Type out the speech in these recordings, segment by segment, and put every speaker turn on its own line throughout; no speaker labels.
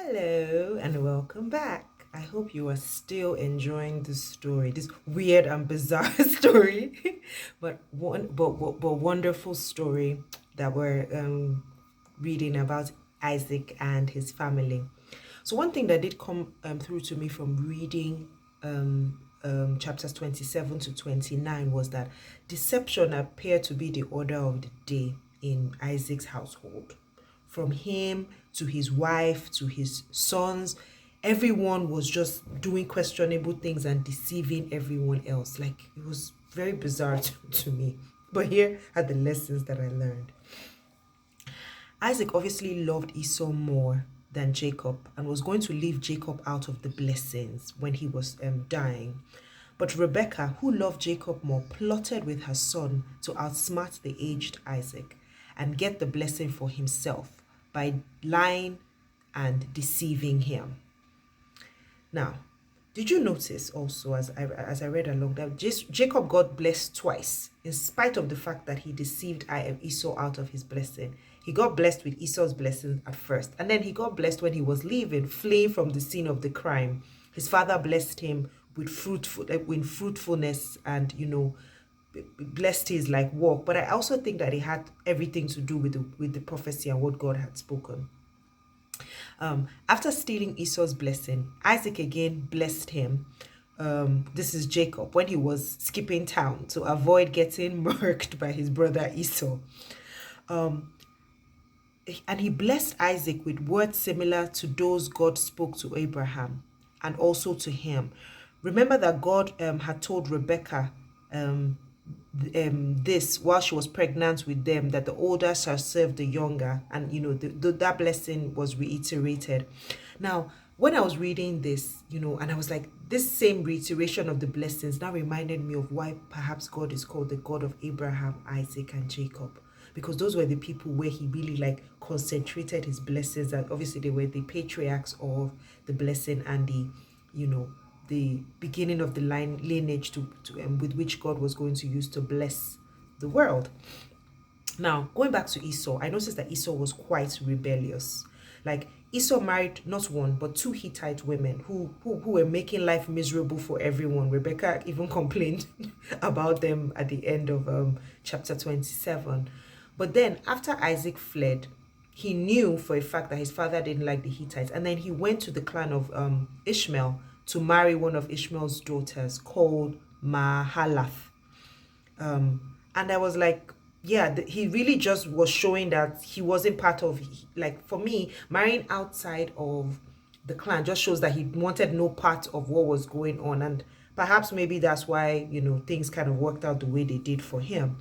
Hello and welcome back. I hope you are still enjoying this story, this weird and bizarre story, but wonderful story that we're reading about Isaac and his family. So one thing that did come through to me from reading chapters 27 to 29 was that deception appeared to be the order of the day in Isaac's household. From him to his wife to his sons, everyone was just doing questionable things and deceiving everyone else. Like, it was very bizarre to me. But here are the lessons that I learned. Isaac obviously loved Esau more than Jacob and was going to leave Jacob out of the blessings when he was dying. But Rebekah, who loved Jacob more, plotted with her son to outsmart the aged Isaac and get the blessing for himself by lying and deceiving him. Now, did you notice also as I read along that Jacob got blessed twice in spite of the fact that he deceived Esau out of his blessing? He got blessed with Esau's blessing at first, and then he got blessed when he was leaving, fleeing from the scene of the crime. His father blessed him with fruitfulness and blessed his like walk. But I also think that it had everything to do with the prophecy and what God had spoken. After stealing Esau's blessing, Isaac again blessed him. This is Jacob when he was skipping town to avoid getting murked by his brother Esau. And he blessed Isaac with words similar to those God spoke to Abraham and also to him. Remember that God had told Rebekah this while she was pregnant with them, that the older shall serve the younger, and that blessing was reiterated. Now, when I was reading this, and I was like, this same reiteration of the blessings now reminded me of why perhaps God is called the God of Abraham, Isaac, and Jacob, because those were the people where he really like concentrated his blessings, and obviously they were the patriarchs of the blessing and the beginning of the lineage with which God was going to use to bless the world. Now, going back to Esau, I noticed that Esau was quite rebellious. Like, Esau married not one but two Hittite women who were making life miserable for everyone. Rebecca even complained about them at the end of chapter 27. But then after Isaac fled, he knew for a fact that his father didn't like the Hittites, and then he went to the clan of Ishmael to marry one of Ishmael's daughters called Mahalath. And I was like, yeah, he really just was showing that he wasn't part of, like, for me, marrying outside of the clan just shows that he wanted no part of what was going on. And perhaps maybe that's why, things kind of worked out the way they did for him.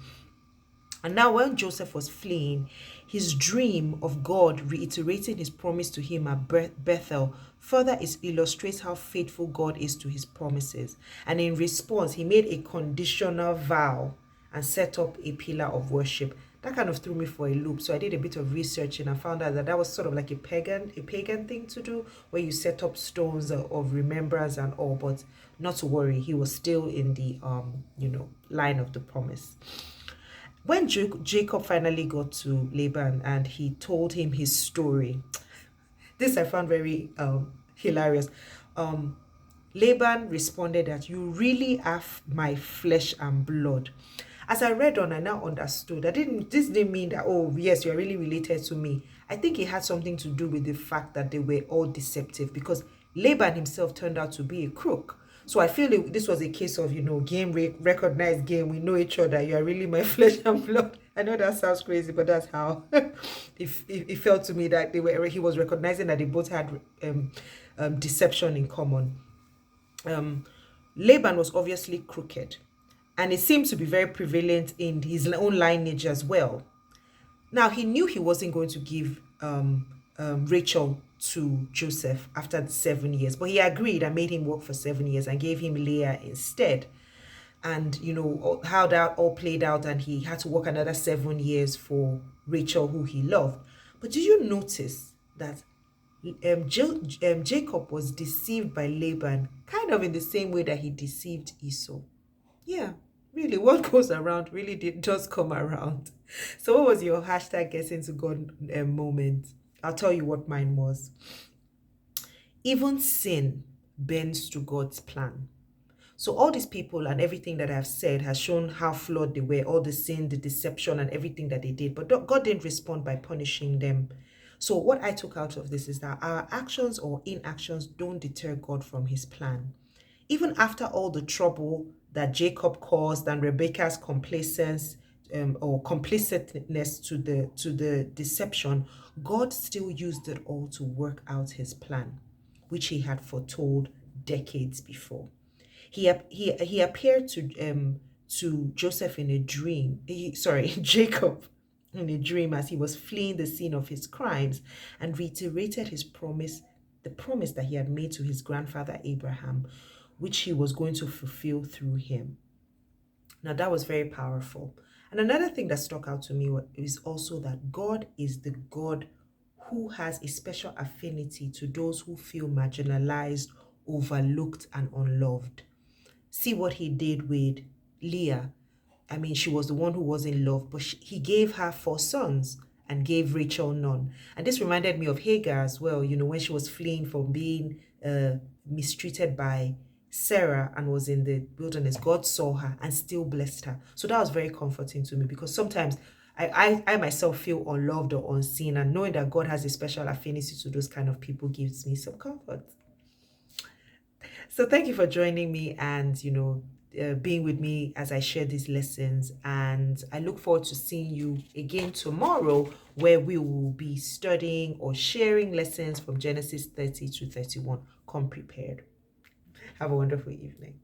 And now when Joseph was fleeing, his dream of God reiterating his promise to him at Bethel further illustrates how faithful God is to his promises. And in response, he made a conditional vow and set up a pillar of worship. That kind of threw me for a loop. So I did a bit of research and I found out that that was sort of like a pagan thing to do, where you set up stones of remembrance and all. But not to worry, he was still in the line of the promise. When Jacob finally got to Laban and he told him his story, this I found very hilarious. Laban responded that you really are my flesh and blood. As I read on, I now understood that this didn't mean that, oh yes, you're really related to me. I think it had something to do with the fact that they were all deceptive, because Laban himself turned out to be a crook. So I feel this was a case of, game recognized game. We know each other. You are really my flesh and blood. I know that sounds crazy, but that's how it felt to me, that he was recognizing that they both had deception in common. Laban was obviously crooked, and it seemed to be very prevalent in his own lineage as well. Now, he knew he wasn't going to give Rachel to Joseph after the 7 years, but he agreed and made him work for 7 years and gave him Leah instead. And how that all played out, and he had to work another 7 years for Rachel, who he loved. But did you notice that Jacob was deceived by Laban kind of in the same way that he deceived Esau? Yeah, really, what goes around really does come around. So what was your hashtag getting to God moment? I'll tell you what mine was. Even sin bends to God's plan. So all these people and everything that I've said has shown how flawed they were, all the sin, the deception, and everything that they did. But God didn't respond by punishing them. So what I took out of this is that our actions or inactions don't deter God from his plan. Even after all the trouble that Jacob caused and Rebecca's complacence or complicitness to the deception, God still used it all to work out his plan, which he had foretold decades before. He appeared to Joseph in a dream. Jacob in a dream as he was fleeing the scene of his crimes, and reiterated his promise, the promise that he had made to his grandfather Abraham, which he was going to fulfill through him. Now that was very powerful. And another thing that stuck out to me is also that God is the God who has a special affinity to those who feel marginalized, overlooked, and unloved. See what he did with Leah. I mean, she was the one who was in love, but he gave her 4 sons and gave Rachel none. And this reminded me of Hagar as well, when she was fleeing from being mistreated by Sarah and was in the wilderness. God saw her and still blessed her. So that was very comforting to me, because sometimes I myself feel unloved or unseen, and knowing that God has a special affinity to those kind of people gives me some comfort. So thank you for joining me and, being with me as I share these lessons. And I look forward to seeing you again tomorrow, where we will be studying or sharing lessons from Genesis 30 to 31. Come prepared. Have a wonderful evening.